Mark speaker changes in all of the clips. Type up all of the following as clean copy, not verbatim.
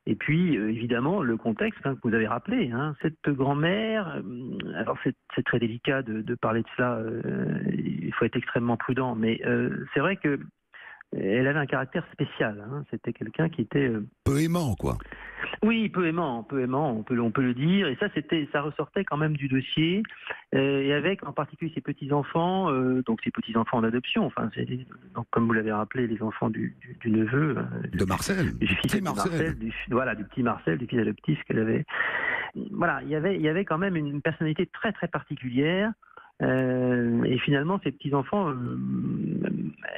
Speaker 1: Et puis, évidemment, le contexte que vous avez rappelé. Cette grand-mère, alors c'est très délicat de parler de cela, il faut être extrêmement prudent, mais c'est vrai que elle avait un caractère spécial. C'était quelqu'un qui était...
Speaker 2: Peu aimant, quoi.
Speaker 1: Oui, peu aimant, on peut le dire. Et ça ressortait quand même du dossier. Et avec en particulier ses petits-enfants, donc ses petits-enfants en adoption. Donc, comme vous l'avez rappelé, les enfants du neveu.
Speaker 2: De Marcel,
Speaker 1: du fils
Speaker 2: petit
Speaker 1: de
Speaker 2: Marcel.
Speaker 1: du petit Marcel, du fils adoptif qu'elle avait. Voilà, il y avait quand même une personnalité très très particulière. Et finalement, ces petits-enfants,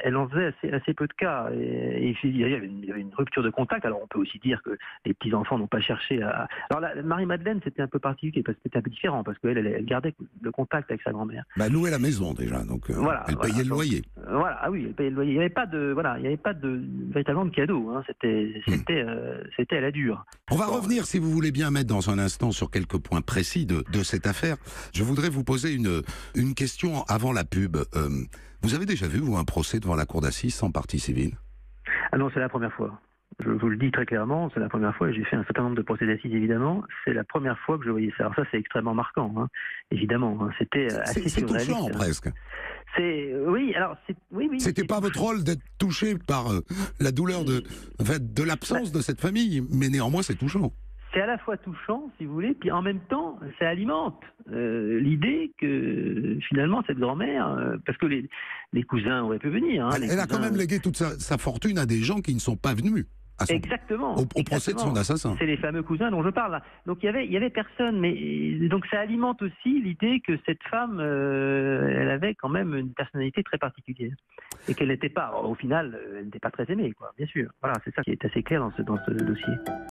Speaker 1: elle en faisait assez peu de cas. Et il y avait une rupture de contact. Alors, on peut aussi dire que les petits-enfants n'ont pas cherché à... Alors, Marie-Madeleine, c'était un peu particulier, parce que c'était un peu différent, parce qu'elle elle gardait le contact avec sa grand-mère.
Speaker 2: Elle louait la maison, déjà, donc elle payait le loyer.
Speaker 1: Voilà, ah oui, elle payait le loyer. Il n'y avait pas de véritablement de cadeau. C'était à la dure.
Speaker 2: On va revenir, si vous voulez bien, mettre dans un instant sur quelques points précis de cette affaire. Je voudrais vous poser une question avant la pub. Vous avez déjà vu, vous, un procès devant la cour d'assises sans partie civile?
Speaker 1: Ah non, c'est la première fois. Je vous le dis très clairement, c'est la première fois. J'ai fait un certain nombre de procès d'assises, évidemment. C'est la première fois que je voyais ça. Alors ça, c'est extrêmement marquant, évidemment. C'était assez surréaliste.
Speaker 2: C'est touchant, presque.
Speaker 1: Oui.
Speaker 2: C'était pas votre rôle d'être touché par la douleur de l'absence de cette famille, mais néanmoins, c'est touchant.
Speaker 1: C'est à la fois touchant, si vous voulez, puis en même temps, ça alimente l'idée que finalement cette grand-mère, parce que les cousins auraient pu venir.
Speaker 2: Elle a quand même légué toute sa fortune à des gens qui ne sont pas venus.
Speaker 1: Exactement.
Speaker 2: Au procès de son assassin.
Speaker 1: C'est les fameux cousins dont je parle là. Donc il y avait personne, mais donc ça alimente aussi l'idée que cette femme, elle avait quand même une personnalité très particulière et qu'elle n'était pas, au final, elle n'était pas très aimée, quoi. Bien sûr. Voilà, c'est ça qui est assez clair dans ce dossier.